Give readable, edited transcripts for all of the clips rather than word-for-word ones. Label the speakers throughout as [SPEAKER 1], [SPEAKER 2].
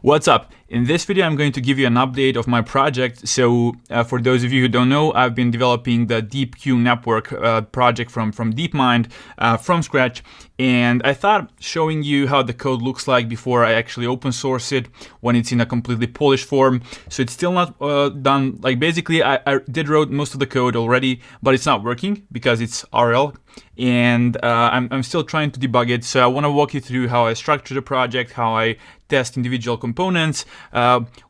[SPEAKER 1] What's up? In this video, I'm going to give you an update of my project. So for those of you who don't know, I've been developing the DeepQ network project from DeepMind from scratch. And I thought showing you how the code looks like before I actually open source it when it's in a completely polished form. So it's still not done. Like basically, I did wrote most of the code already, but it's not working because it's RL. And I'm still trying to debug it. So I want to walk you through how I structure the project, how I test individual components,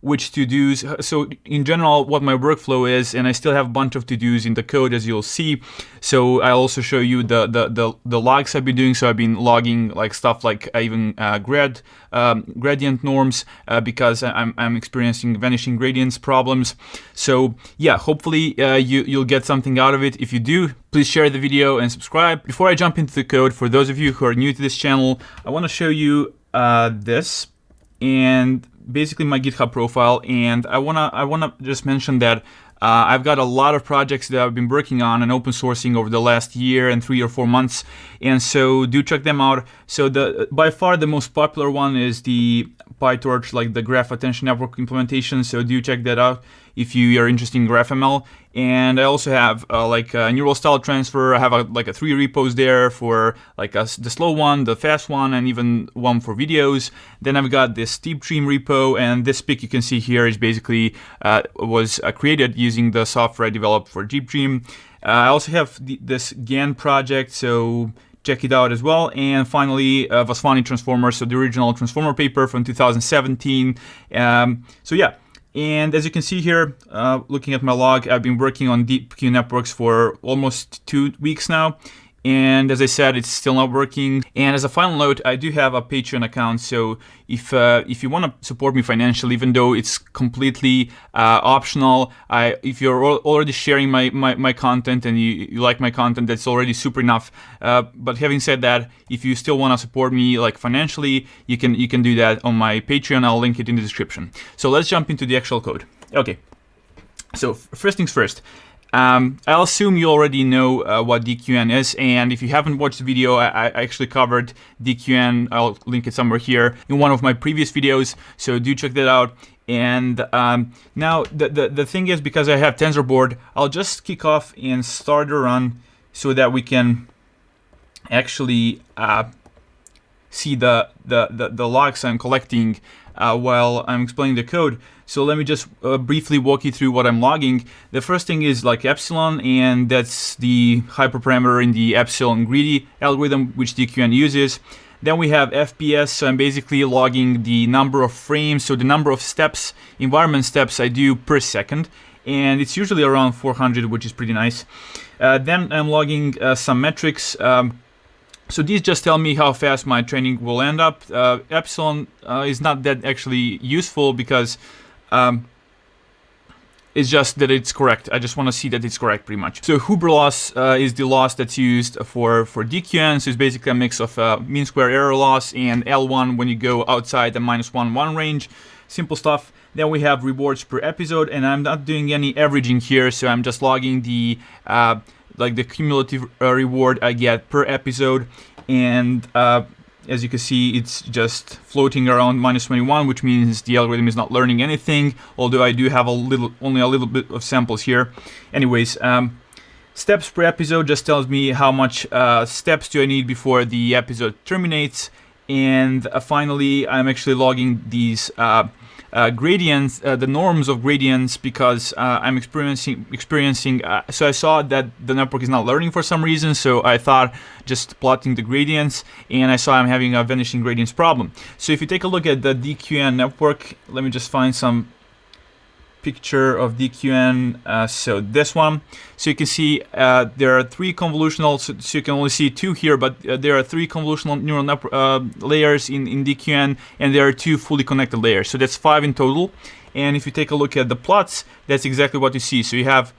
[SPEAKER 1] which to-dos. So in general, what my workflow is, and I still have a bunch of to-dos in the code, as you'll see. So I'll also show you the logs I've been doing. So I've been logging like stuff like even gradient norms because I'm experiencing vanishing gradients problems. So yeah, hopefully you'll get something out of it. If you do, please share the video and subscribe. Before I jump into the code, for those of you who are new to this channel, I want to show you this. And basically my GitHub profile, and I wanna just mention that I've got a lot of projects that I've been working on and open sourcing over the last year and 3 or 4 months, and so do check them out. So by far the most popular one is the PyTorch, like the graph attention network implementation. So do check that out if you are interested in GraphML. And I also have like a neural style transfer. I have like 3 repos there for like the slow one, the fast one, and even one for videos. Then I've got this steep stream repo, and this pic you can see here is basically was created using the software I developed for Geometrical. I also have this GAN project, so check it out as well. And finally, Zvonimir Transformer, so the original transformer paper from 2017. So yeah. And as you can see here, looking at my log, I've been working on DeepQ networks for almost 2 weeks now. And as I said, it's still not working. And as a final note, I do have a Patreon account. So if you want to support me financially, even though it's completely optional, if you're already sharing my content and you like my content, that's already super enough. But having said that, if you still want to support me like financially, you can do that on my Patreon. I'll link it in the description. So let's jump into the actual code. Okay. So first things first. I'll assume you already know what DQN is, and if you haven't watched the video, I actually covered DQN, I'll link it somewhere here, in one of my previous videos, so do check that out. And now the thing is, because I have Tensorboard, I'll just kick off and start a run so that we can actually see the logs I'm collecting while I'm explaining the code. So let me just briefly walk you through what I'm logging. The first thing is like epsilon, and that's the hyperparameter in the epsilon greedy algorithm which DQN uses. Then we have FPS, so I'm basically logging the number of frames, so the number of steps, environment steps I do per second, and it's usually around 400, which is pretty nice. Then I'm logging some metrics. So these just tell me how fast my training will end up. Epsilon is not that actually useful because it's just that it's correct. I just want to see that it's correct pretty much. So Huber loss is the loss that's used for DQN. So it's basically a mix of mean square error loss and L1 when you go outside the -1 range. Simple stuff. Then we have rewards per episode, and I'm not doing any averaging here. So I'm just logging the like the cumulative reward I get per episode, and as you can see, it's just floating around -21, which means the algorithm is not learning anything, although I do have only a little bit of samples here. Anyways, steps per episode just tells me how much steps do I need before the episode terminates. And finally, I'm actually logging these gradients, the norms of gradients, because I'm experiencing. So I saw that the network is not learning for some reason. So I thought just plotting the gradients, and I saw I'm having a vanishing gradients problem. So if you take a look at the DQN network, let me just find some picture of DQN. So this one. So you can see there are 3 convolutional. So you can only see 2 here, but there are 3 convolutional neural layers in DQN, and there are 2 fully connected layers. So that's 5 in total. And if you take a look at the plots, that's exactly what you see. So you have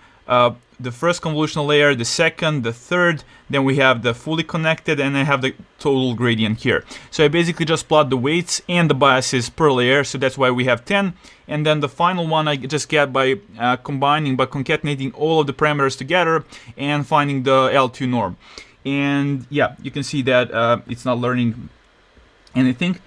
[SPEAKER 1] the first convolutional layer, the second, the third, then we have the fully connected, and I have the total gradient here. So I basically just plot the weights and the biases per layer, so that's why we have 10. And then the final one I just get by concatenating all of the parameters together and finding the L2 norm. And yeah, you can see that it's not learning anything.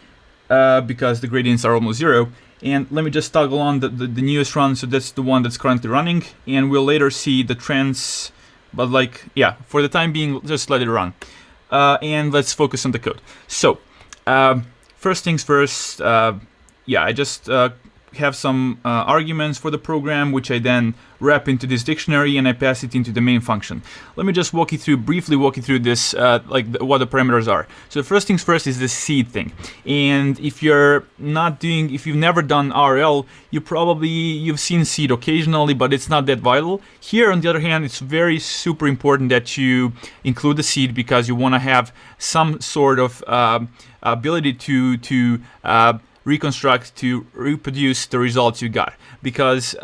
[SPEAKER 1] because the gradients are almost 0. And let me just toggle on the newest run, so that's the one that's currently running, and we'll later see the trends, but like, yeah, for the time being, just let it run. And let's focus on the code. So, first things first, yeah, I just have some arguments for the program, which I then wrap into this dictionary and I pass it into the main function. Let me just briefly walk you through this, what the parameters are. So first things first is the seed thing. And if you've never done RL, you've seen seed occasionally, but it's not that vital. Here, on the other hand, it's very super important that you include the seed, because you want to have some sort of ability to reconstruct, to reproduce the results you got. Because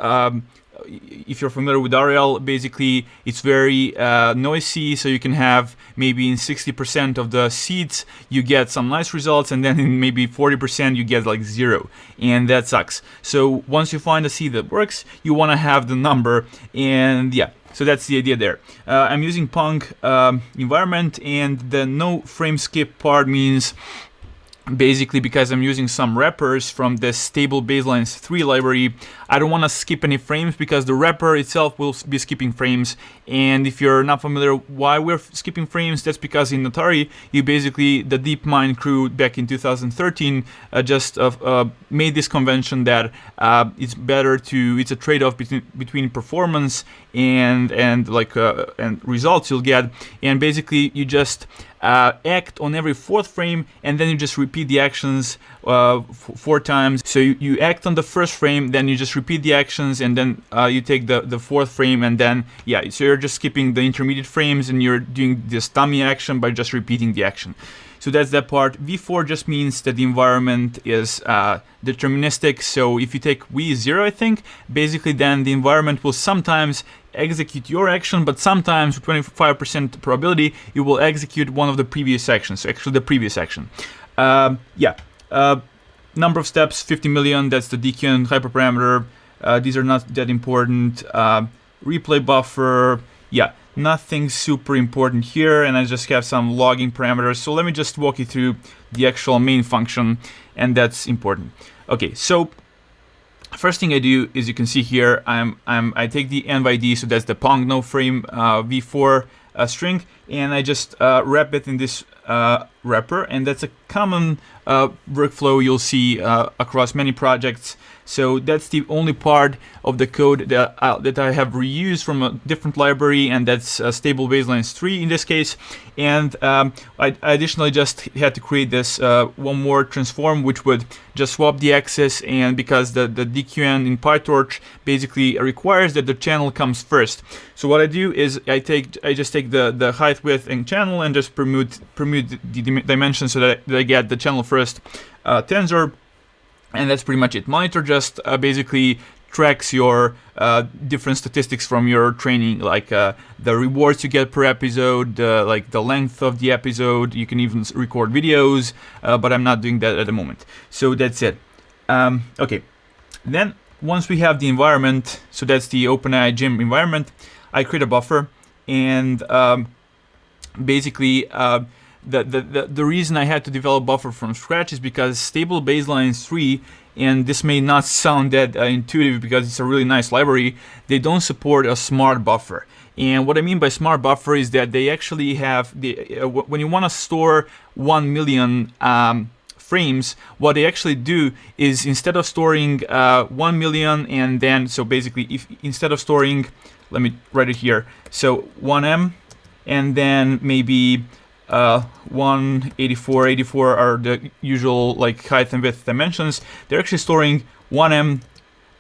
[SPEAKER 1] if you're familiar with RL, basically it's very noisy, so you can have maybe in 60% of the seeds you get some nice results, and then in maybe 40% you get like 0, and that sucks. So once you find a seed that works, you want to have the number, and yeah. So that's the idea there. I'm using Pong environment, and the no frame skip part means basically because I'm using some wrappers from the stable baselines 3 library. I don't want to skip any frames because the wrapper itself will be skipping frames. And if you're not familiar why we're skipping frames, that's because in Atari, the DeepMind crew back in 2013 just made this convention that it's a trade-off between performance and results you'll get. And basically you just act on every 4th frame, and then you just repeat the actions 4 times. So you act on the first frame, then you just repeat the actions, and then you take the 4th frame, and then so you're just skipping the intermediate frames, and you're doing this dummy action by just repeating the action. So that's that part. V4 just means that the environment is deterministic. So if you take V0, I think, basically then the environment will sometimes execute your action, but sometimes with 25% probability, it will execute one of the previous actions. So actually the previous action. Number of steps, 50 million, that's the DQN hyperparameter. These are not that important. Replay buffer, nothing super important here, and I just have some logging parameters. So let me just walk you through the actual main function, and that's important. Okay, so first thing I do is, you can see here, I take the env-id, so that's the Pong no frame v4 string, and I just wrap it in this wrapper, and that's a common workflow you'll see across many projects. So that's the only part of the code that I have reused from a different library, and that's stable baselines 3 in this case. And I additionally just had to create this one more transform, which would just swap the axis, and because the DQN in PyTorch basically requires that the channel comes first. So what I do is I just take the height, width, and channel, and just permute the dimensions so that I get the channel first tensor. And that's pretty much it. Monitor just basically tracks your different statistics from your training, like the rewards you get per episode, like the length of the episode. You can even record videos, but I'm not doing that at the moment. So that's it. Okay. Then once we have the environment, so that's the OpenAI Gym environment, I create a buffer, and basically the reason I had to develop buffer from scratch is because stable baselines 3, and this may not sound that intuitive because it's a really nice library, they don't support a smart buffer. And what I mean by smart buffer is that they actually have when you want to store 1 million frames, what they actually do is, instead of storing 1 million, and then, so basically instead of storing, let me write it here, so 1M, and then maybe 184 are the usual like height and width dimensions. They're actually storing 1M,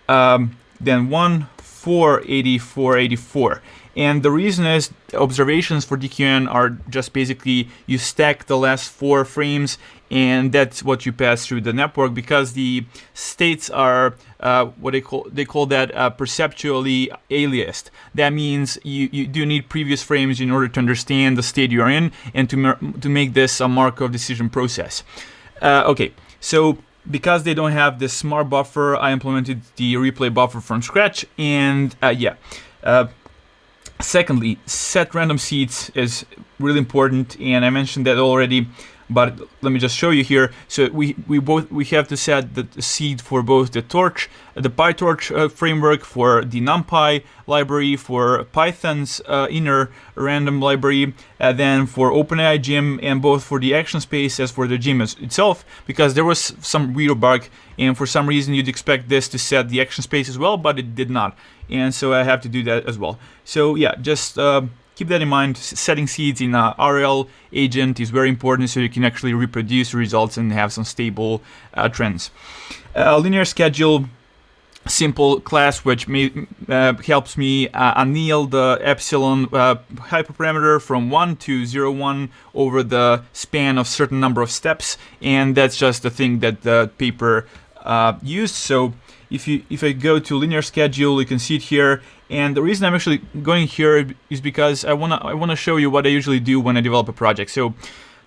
[SPEAKER 1] then 1,484,84. And the reason is, observations for DQN are just basically you stack the last 4 frames, and that's what you pass through the network, because the states are what they call that perceptually aliased. That means you do need previous frames in order to understand the state you're in, and to make this a Markov decision process. Okay, so because they don't have this smart buffer, I implemented the replay buffer from scratch, and secondly, set random seeds is really important, and I mentioned that already. but let me just show you here. So we have to set the seed for both the PyTorch framework, for the NumPy library, for Python's inner random library, then for OpenAI Gym, and both for the action space as for the gym itself, because there was some weird bug, and for some reason you'd expect this to set the action space as well, but it did not. And so I have to do that as well. So yeah, just keep that in mind. Setting seeds in a RL agent is very important, so you can actually reproduce results and have some stable trends. Linear schedule, simple class which helps me anneal the epsilon hyperparameter from 1 to 0.1 over the span of certain number of steps, and that's just the thing that the paper used. So if I go to linear schedule, you can see it here. And the reason I'm actually going here is because I wanna show you what I usually do when I develop a project.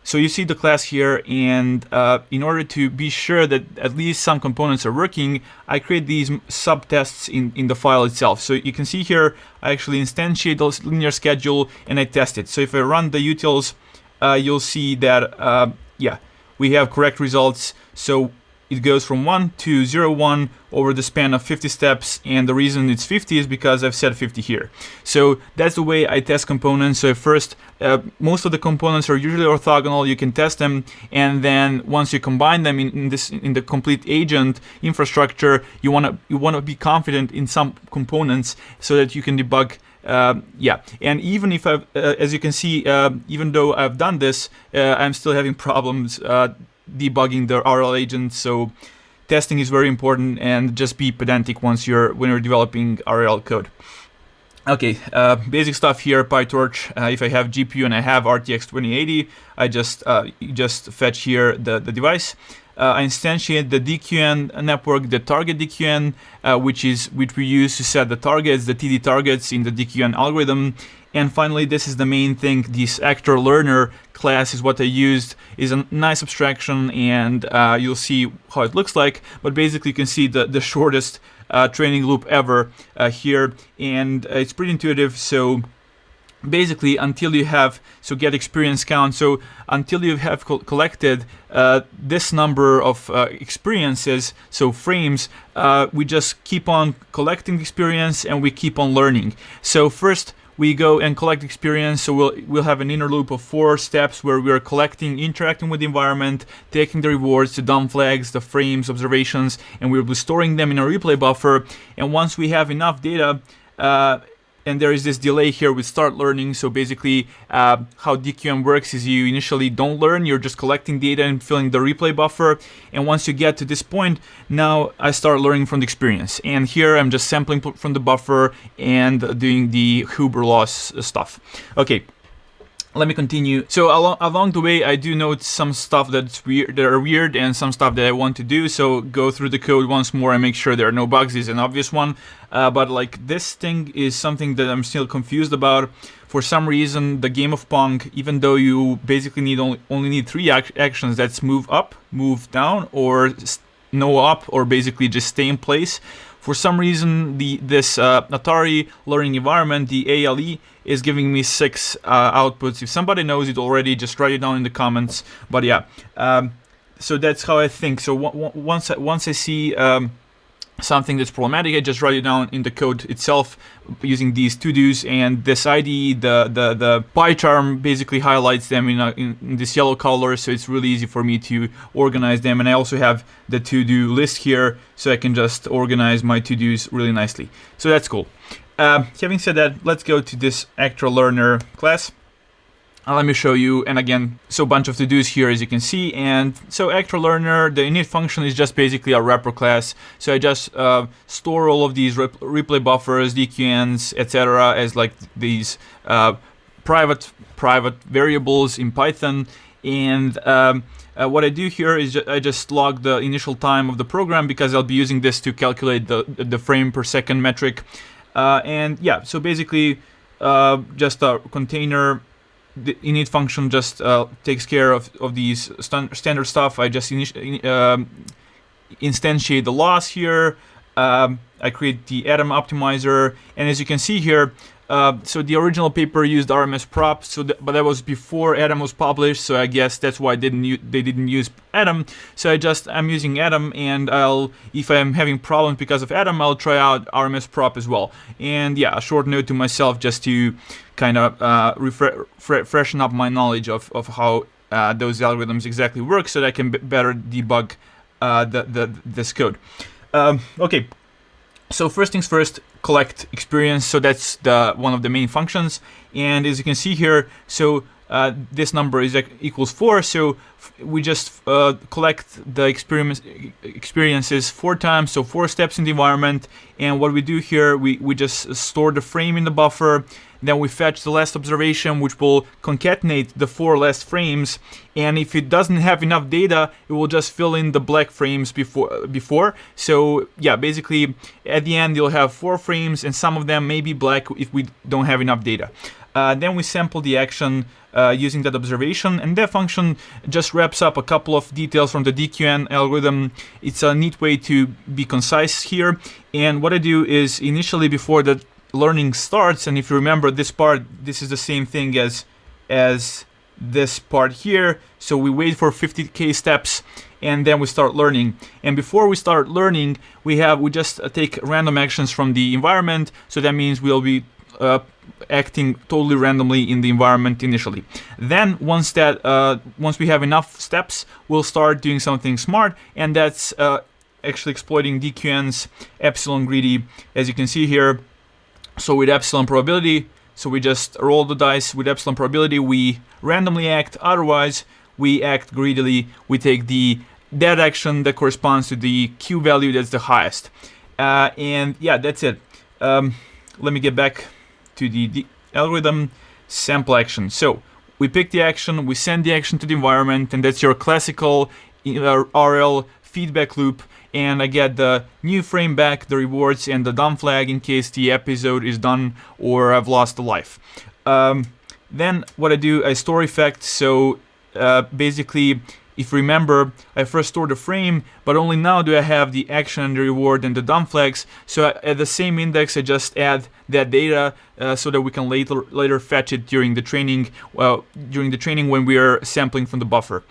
[SPEAKER 1] So you see the class here, and in order to be sure that at least some components are working, I create these subtests in the file itself. So you can see here, I actually instantiate the linear schedule and I test it. So if I run the utils, you'll see that yeah, we have correct results. So it goes from 1 to 0.1 over the span of 50 steps, and the reason it's 50 is because I've set 50 here. So that's the way I test components. So first, most of the components are usually orthogonal. You can test them, and then once you combine them in the complete agent infrastructure, you wanna be confident in some components so that you can debug. Yeah, and even if as you can see, even though I've done this, I'm still having problems debugging the RL agent. So testing is very important, and just be pedantic when you're developing RL code. Okay, basic stuff here. PyTorch. If I have GPU and I have RTX 2080, I just fetch here the device. I instantiate the DQN network, the target DQN, which we use to set the targets, the TD targets in the DQN algorithm. And finally, this is the main thing. This actor learner class is what I used. Is a nice abstraction, and you'll see how it looks like. But basically, you can see the shortest training loop ever here, and it's pretty intuitive. So basically, until you have get experience count. So until you have collected this number of experiences, so frames, we just keep on collecting experience and we keep on learning. So first we go and collect experience. So we'll have an inner loop of 4 steps where we are collecting, interacting with the environment, taking the rewards, the DOM flags, the frames, observations, and we'll be storing them in a replay buffer. And once we have enough data, and there is this delay here with start learning. So basically, how DQN works is you initially don't learn, you're just collecting data and filling the replay buffer. And once you get to this point, now I start learning from the experience. And here I'm just sampling from the buffer and doing the Huber loss stuff. Okay. Let me continue. So along the way, I do note some stuff that are weird and some stuff that I want to do. So go through the code once more and make sure there are no bugs. Is an obvious one, but like this thing is something that I'm still confused about. For some reason, the game of Pong, even though you basically only need 3 actions, that's move up, move down, or no up, or basically just stay in place. For some reason, this Atari learning environment, the ALE, is giving me 6 outputs. If somebody knows it already, just write it down in the comments. But yeah, so that's how I think. So once I see something that's problematic, I just write it down in the code itself using these to-dos, and this ID, the pie chart basically highlights them in this yellow color, so it's really easy for me to organize them. And I also have the to-do list here, so I can just organize my to-dos really nicely. So that's cool. Having said that, let's go to this actor learner class. Let me show you, and again, so a bunch of to-dos here as you can see. And so actor learner, the init function is just basically a wrapper class. So I just store all of these replay buffers, DQNs, etc. as like these private variables in Python. And what I do here is I just log the initial time of the program, because I'll be using this to calculate the frame per second metric. And yeah, so basically just a container. The init function just takes care of these standard stuff. I just instantiate the loss here. I create the atom optimizer, and as you can see here, So the original paper used RMS prop, but that was before Atom was published, so I guess that's why they didn't use Atom. So I'm using Atom, and if I'm having problems because of Atom, I'll try out RMS prop as well. And yeah, a short note to myself just to kind of freshen up my knowledge of how those algorithms exactly work, so that I can better debug this code. Okay. So first things first, collect experience. So that's one of the main functions. And as you can see here, so this number equals 4. So we just collect the experiences 4 times. So 4 steps in the environment. And what we do here, we just store the frame in the buffer. Then we fetch the last observation, which will concatenate the 4 last frames. And if it doesn't have enough data, it will just fill in the black frames before. So yeah, basically at the end you'll have 4 frames, and some of them may be black if we don't have enough data. Then we sample the action using that observation, and that function just wraps up a couple of details from the DQN algorithm. It's a neat way to be concise here. And what I do is initially, before the learning starts, and if you remember this part, this is the same thing as this part here. So we wait for 50k steps, and then we start learning. And before we start learning, we just take random actions from the environment. So that means we'll be acting totally randomly in the environment initially. Then once we have enough steps, we'll start doing something smart, and that's actually exploiting DQN's epsilon greedy, as you can see here. So with epsilon probability, so we just roll the dice with epsilon probability, we randomly act, otherwise we act greedily, we take that action that corresponds to the Q value that's the highest. And yeah, that's it. Let me get back to the algorithm. Sample action. So we pick the action, we send the action to the environment, and that's your classical RL feedback loop. And I get the new frame back, the rewards, and the done flag in case the episode is done or I've lost a life. Then what I do, I store effects. So basically, if you remember, I first store the frame, but only now do I have the action and the reward and the done flags. So at the same index, I just add that data so that we can later fetch it during the training. When we are sampling from the buffer.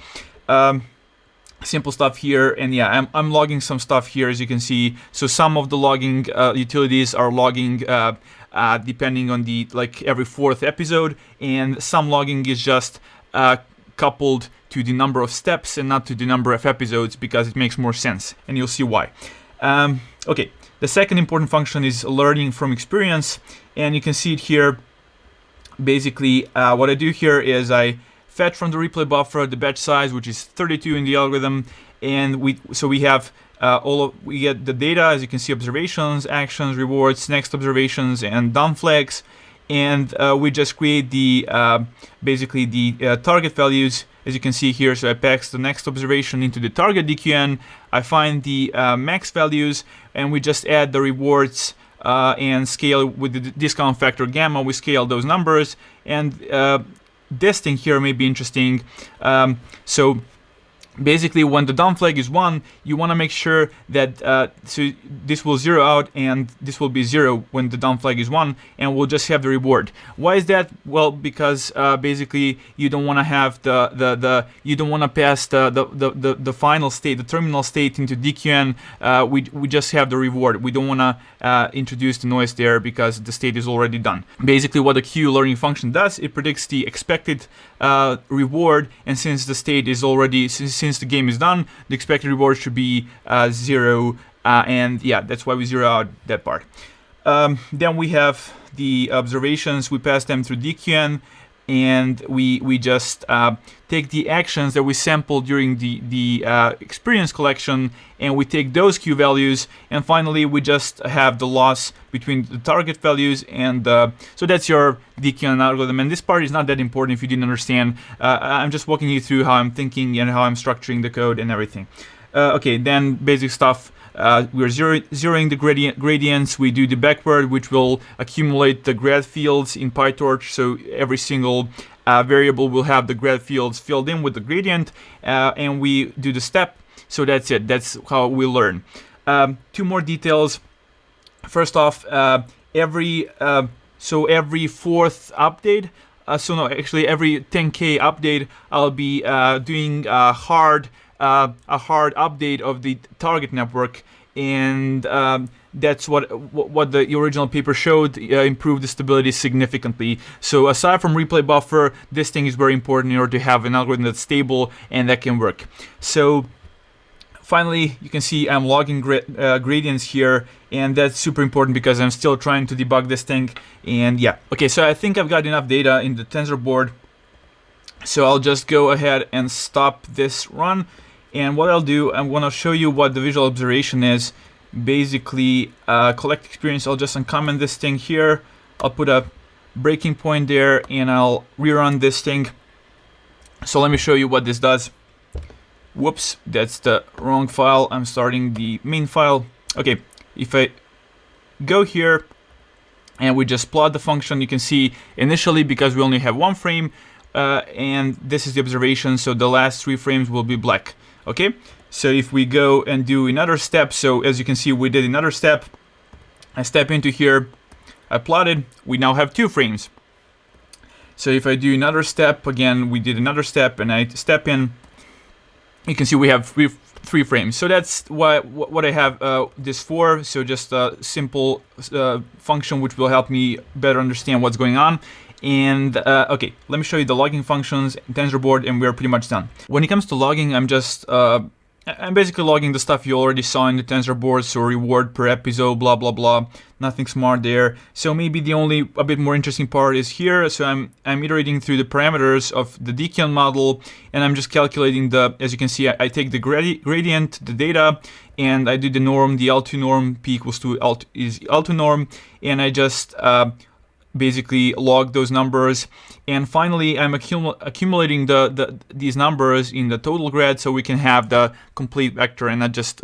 [SPEAKER 1] Simple stuff here, and yeah, I'm logging some stuff here, as you can see. So some of the logging utilities are logging depending on every 4th episode, and some logging is just coupled to the number of steps and not to the number of episodes, because it makes more sense, and you'll see why. Okay, the second important function is learning from experience, and you can see it here. Basically, what I do here is I fetch from the replay buffer the batch size, which is 32 in the algorithm, and we get the data, as you can see, observations, actions, rewards, next observations, and done flags, and we just create the target values, as you can see here. So I pass the next observation into the target DQN, I find the max values, and we just add the rewards and scale with the discount factor gamma. We scale those numbers, and this thing here may be interesting. So basically, when the done flag is 1, you want to make sure that so this will zero out, and this will be 0 when the done flag is 1, and we'll just have the reward. Why is that? Well, because basically you don't want to have you don't want to pass the final state, the terminal state, into DQN. We just have the reward. We don't want to introduce the noise there because the state is already done. Basically, what the Q learning function does, it predicts the expected reward, and since the state is already since the game is done, the expected reward should be 0, and yeah, that's why we zero out that part. Then we have the observations. We pass them through DQN, and we just take the actions that we sampled during the experience collection, and we take those Q values, and finally we just have the loss between the target values, and so that's your DQN algorithm. And this part is not that important if you didn't understand. I'm just walking you through how I'm thinking and how I'm structuring the code and everything. Okay, then basic stuff. We're zeroing the gradients. We do the backward, which will accumulate the grad fields in PyTorch. So every single variable will have the grad fields filled in with the gradient, and we do the step. So that's it. That's how we learn. 2 more details. First off, every So every fourth update, every 10K update, I'll be doing a hard update of the target network, and that's what the original paper showed, improved the stability significantly. So aside from replay buffer, this thing is very important in order to have an algorithm that's stable and that can work. So finally, you can see I'm logging gradients here, and that's super important because I'm still trying to debug this thing. And yeah, okay, so I think I've got enough data in the Tensorboard, so I'll just go ahead and stop this run. And what I'll do, I'm going to show you what the visual observation is. Basically, collect experience. I'll just uncomment this thing here. I'll put a breaking point there, and I'll rerun this thing. So let me show you what this does. Whoops, that's the wrong file. I'm starting the main file. Okay, if I go here and we just plot the function, you can see initially, because we only have one frame, and this is the observation, so the last 3 frames will be black. Okay, so if we go and do another step, so as you can see, we did another step. I step into here, I plotted, we now have 2 frames. So if I do another step, again, we did another step, and I step in, you can see we have 3 frames. So that's what I have this for. So just a simple function which will help me better understand what's going on. And okay, let me show you the logging functions in Tensorboard, and we're pretty much done. When it comes to logging, I'm basically logging the stuff you already saw in the Tensorboard, so reward per episode, blah blah blah. Nothing smart there. So maybe the only a bit more interesting part is here. So I'm iterating through the parameters of the DQN model, and I'm just calculating the, as you can see, I take the gradient, the data, and I do the norm, the L2 norm, P equals to L2 norm, and I just basically log those numbers. And finally, I'm accumulating these numbers in the total grad, so we can have the complete vector and not just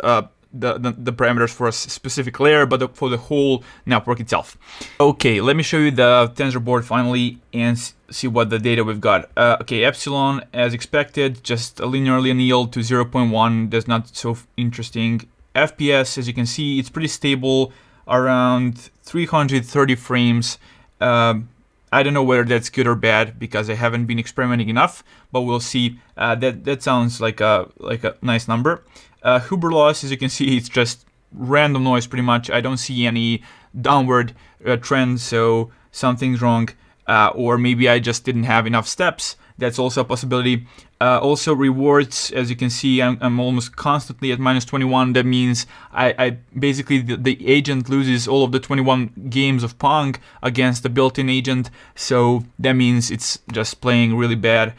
[SPEAKER 1] the parameters for a specific layer, but for the whole network itself. Okay, let me show you the Tensorboard finally and see what the data we've got. Okay, epsilon, as expected, just linearly annealed to 0.1. That's not so interesting. FPS, as you can see, it's pretty stable, around 330 frames. I don't know whether that's good or bad because I haven't been experimenting enough, but we'll see. That sounds like a nice number. Huber loss, as you can see, it's just random noise pretty much. I don't see any downward trend, so something's wrong. Or maybe I just didn't have enough steps. That's also a possibility. Also rewards, as you can see, I'm almost constantly at -21. That means I basically the agent loses all of the 21 games of Pong against the built-in agent. So that means it's just playing really bad.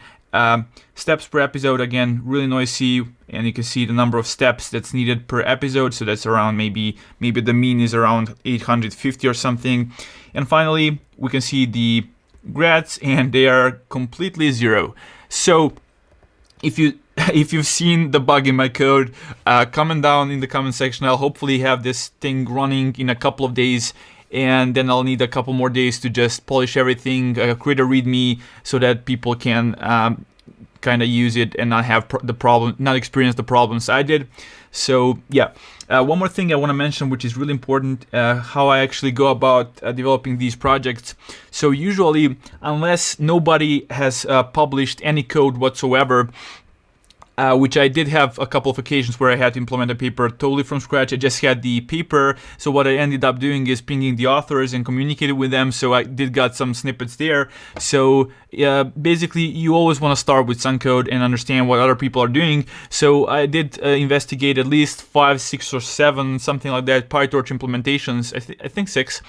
[SPEAKER 1] Steps per episode, again, really noisy, and you can see the number of steps that's needed per episode. So that's around maybe the mean is around 850 or something. And finally, we can see the grads, and they are completely 0. So if you've seen the bug in my code, comment down in the comment section. I'll hopefully have this thing running in a couple of days, and then I'll need a couple more days to just polish everything, create a README so that people can kind of use it and not have not experience the problems I did. So yeah, one more thing I want to mention, which is really important, how I actually go about developing these projects. So usually, unless nobody has published any code whatsoever, which I did have a couple of occasions where I had to implement a paper totally from scratch. I just had the paper, so what I ended up doing is pinging the authors and communicating with them, so I did got some snippets there. So basically, you always want to start with some code and understand what other people are doing. So I did investigate at least 5, 6, or 7, something like that, PyTorch implementations, I think 6.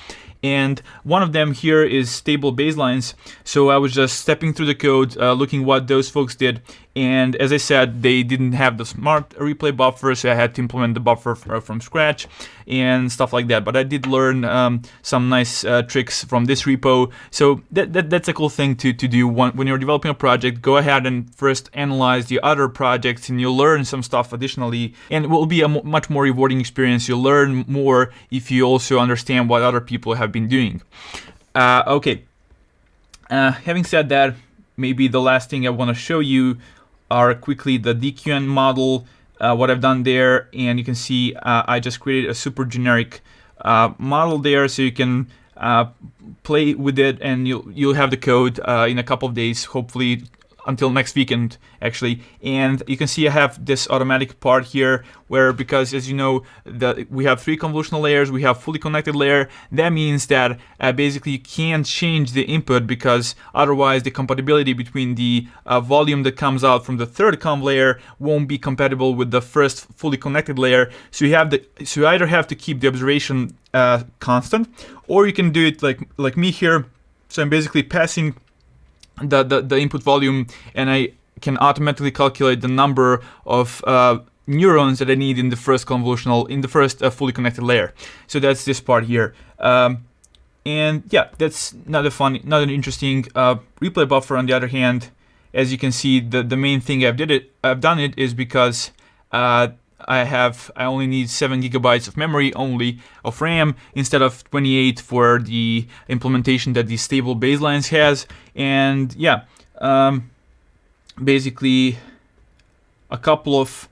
[SPEAKER 1] And one of them here is stable baselines. So I was just stepping through the code, looking what those folks did. And as I said, they didn't have the smart replay buffer, so I had to implement the buffer from scratch and stuff like that. But I did learn some nice tricks from this repo. So that's a cool thing to do when you're developing a project. Go ahead and first analyze the other projects, and you'll learn some stuff additionally. And it will be a much more rewarding experience. You'll learn more if you also understand what other people have been doing. Okay. Having said that, maybe the last thing I want to show you are quickly the DQN model, what I've done there. And you can see I just created a super generic model there, so you can play with it, and you'll have the code in a couple of days, hopefully until next weekend actually. And you can see I have this automatic part here where, because as you know, we have 3 convolutional layers, we have fully connected layer. That means that basically you can't change the input, because otherwise the compatibility between the volume that comes out from the 3rd conv layer won't be compatible with the first fully connected layer. So you either have to keep the observation constant, or you can do it like me here. So I'm basically passing the input volume, and I can automatically calculate the number of neurons that I need in the first fully connected layer. So that's this part here. And yeah, that's not an interesting replay buffer. On the other hand, as you can see, the main thing I've done it is because I only need 7 gigabytes of memory only of RAM instead of 28 for the implementation that the stable baselines has. And yeah, basically a couple of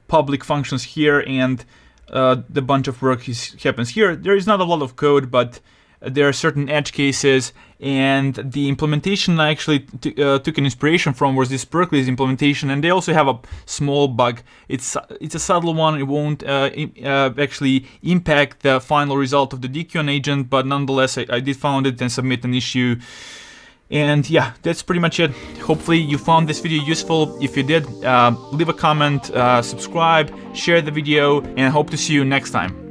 [SPEAKER 1] public functions here, and the bunch of work happens here. There is not a lot of code, but there are certain edge cases, and the implementation I actually took an inspiration from was this Berkeley's implementation, and they also have a small bug. It's a subtle one. It won't actually impact the final result of the DQN agent, but nonetheless I did found it and submit an issue. And yeah, that's pretty much it. Hopefully you found this video useful. If you did, leave a comment, subscribe, share the video, and I hope to see you next time.